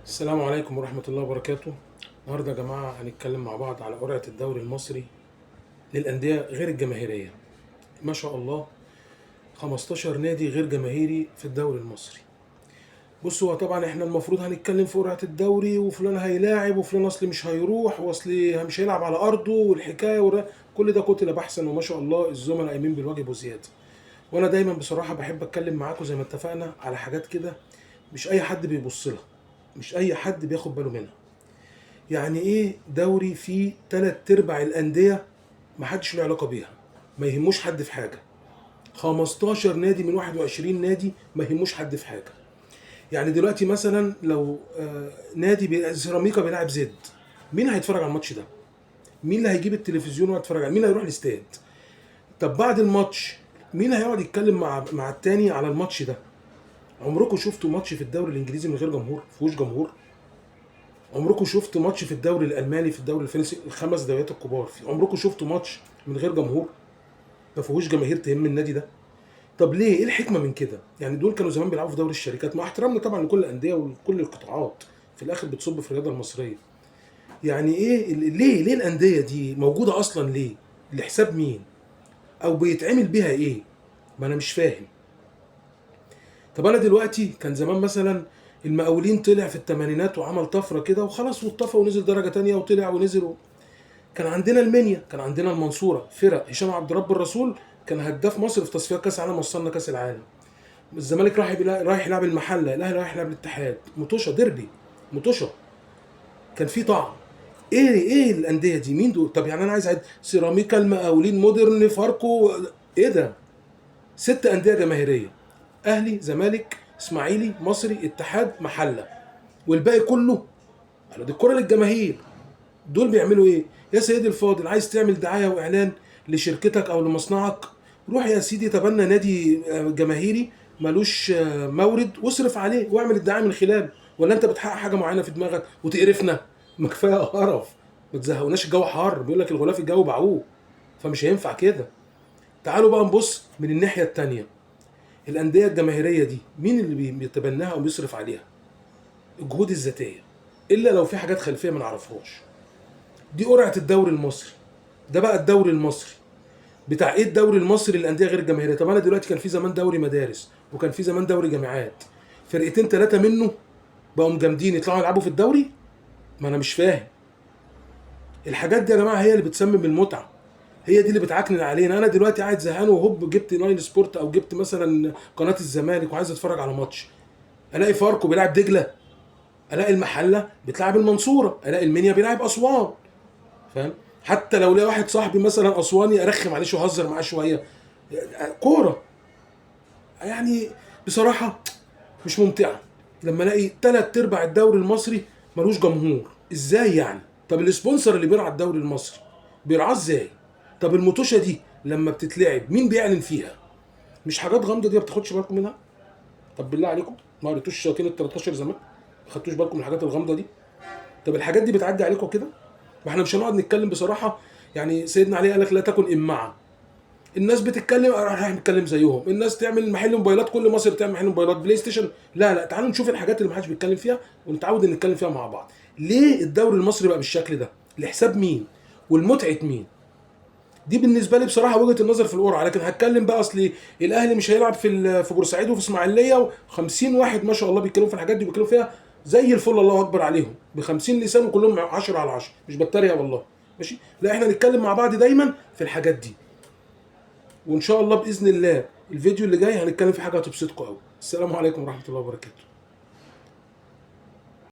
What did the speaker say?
السلام عليكم ورحمة الله وبركاته. النهارده يا جماعة هنتكلم مع بعض على قرعة الدوري المصري للأندية غير الجماهيرية. ما شاء الله 15 نادي غير جماهيري في الدوري المصري. بصوا، هو طبعا احنا المفروض هنتكلم في قرعة الدوري وفلان هيلاعب وفلان اصلي مش هيروح واصلي مش هيلعب على أرضه والحكاية كل ده كتل بحثا، وما شاء الله الزملاء قايمين بالواجب وزيادة. وانا دايما بصراحة بحب اتكلم معاكم زي ما اتفقنا على حاجات كده مش اي حد بيبص لها، مش اي حد بياخد باله منها. يعني ايه دوري فيه تلات ارباع الانديه محدش له علاقه بيها، ما يهموش حد في حاجه؟ 15 نادي من 21 نادي ما يهموش حد في حاجه. يعني دلوقتي مثلا لو نادي سيراميكا بيلعب زد، مين هيتفرج على الماتش ده؟ مين اللي هيجيب التلفزيون ويتفرج عليه؟ مين هيروح الاستاد؟ طب بعد الماتش مين هيقعد يتكلم مع التاني على الماتش ده؟ عمركم شفتوا ماتش في الدوري الانجليزي من غير جمهور؟ فيهوش جمهور؟ عمركم شفتوا ماتش في الدوري الالماني، في الدوري الفرنسي، الخمس دوريات الكبار، في عمركم شفتوا ماتش من غير جمهور ما فيهوش جماهير تهم النادي ده؟ طب ليه؟ ايه الحكمه من كده؟ يعني دول كانوا زمان بيلعبوا في دوري الشركات، مع احترامنا طبعا لكل الانديه وكل القطاعات، في الاخر بتصب في الرياضه المصريه. يعني ايه ليه الانديه دي موجوده اصلا؟ ليه؟ لحساب مين؟ او بيتعمل بيها ايه؟ ما انا مش فاهم. طب انا دلوقتي كان زمان مثلا المقاولين طلع في الثمانينات وعمل طفره كده وخلاص واتطفى ونزل درجه تانية وطلع ونزل. كان عندنا المنيا، كان عندنا المنصوره، فرق هشام عبد رب الرسول كان هداف مصر في تصفيات كاس العالم، وصلنا كاس العالم. الزمالك رايح يلعب المحله، الاهلي رايح يلعب الاتحاد، مطوشه ديربي، مطوشه، كان في طعم. ايه الانديه دي؟ مين دول؟ طب يعني انا عايز اعد: سيراميكا، المقاولين، مودرن، فاركو. ايه ده؟ ست انديه جماهيريه: اهلي، زمالك، اسماعيلي، مصري، اتحاد، محله. والباقي كله قالوا دي الكره للجماهير. دول بيعملوا ايه؟ يا سيدي الفاضل، عايز تعمل دعايه واعلان لشركتك او لمصنعك، روح يا سيدي تبنى نادي جماهيري ملوش مورد واصرف عليه واعمل الدعايه من خلاله. ولا انت بتحقق حاجه معينه في دماغك وتقرفنا؟ ما كفايه قرف، ما تزهقوناش، الجو حر، بيقول لك الغلاف الجو بعوق، فمش هينفع كده. تعالوا بقى نبص من الناحيه التانيه. الانديه الجماهيريه دي مين اللي بيتبناها او بيصرف عليها؟ الجهود الذاتيه، الا لو في حاجات خلفيه ما نعرفهاش. دي قرعه الدوري المصري. ده بقى الدوري المصري بتاع ايه؟ الدوري المصري للانديه غير الجماهيريه. طب انا دلوقتي كان في زمان دوري مدارس وكان في زمان دوري جامعات، فرقتين ثلاثه منه بقوا جامدين يطلعوا يلعبوا في الدوري؟ ما انا مش فاهم. الحاجات دي يا جماعه هي اللي بتسمم المتعه، هي دي اللي بتعكنن علينا. انا دلوقتي قاعد زهقان وهوب جبت نايل سبورت او جبت مثلا قناه الزمالك وعايز اتفرج على ماتش، الاقي فاركو بيلعب دجله، الاقي المحله بتلعب المنصوره، الاقي المنيا بيلعب اسوان. فاهم؟ حتى لو لقى واحد صاحبي مثلا اسواني ارخم عليه واهزر معاه شويه. كوره يعني بصراحه مش ممتعه لما الاقي تلات ارباع الدوري المصري ملوش جمهور. ازاي يعني؟ طب السبونسر اللي بيرعى الدوري المصري بيرعاه ازاي؟ طب المطوشه دي لما بتتلعب مين بيعلن فيها؟ مش حاجات غامضه دي ما بتاخدش بالكم منها؟ طب بالله عليكم، ما قريتوش شياطين ال 13 زمان؟ ما خدتوش بالكم من الحاجات الغامضه دي؟ طب الحاجات دي بتعدي عليكم كده؟ ما احنا مش هنقعد نتكلم بصراحه. يعني سيدنا علي قال لك لا تكن امعه. الناس بتتكلم راح نتكلم زيهم، الناس تعمل محل موبايلات، كل مصر تعمل محل موبايلات بلاي ستيشن. لا تعالوا نشوف الحاجات اللي محدش بيتكلم فيها ونتعود ان نتكلم فيها مع بعض. ليه الدوري المصري بقى بالشكل ده؟ لحساب مين؟ والمتعه مين؟ دي بالنسبه لي بصراحه وجهه النظر في القرعه. لكن هتكلم بقى اصل الاهلي مش هيلعب في بورسعيد وفي اسماعيليه و50 واحد ما شاء الله بيتكلموا في الحاجات دي وبيتكلموا فيها زي الفل، الله اكبر عليهم، ب 50 لسان وكلهم 10 على 10، مش بتريق والله. ماشي؟ لا احنا نتكلم مع بعض دايما في الحاجات دي، وان شاء الله باذن الله الفيديو اللي جاي هنتكلم في حاجه هتبسطكم قوي. السلام عليكم ورحمه الله وبركاته.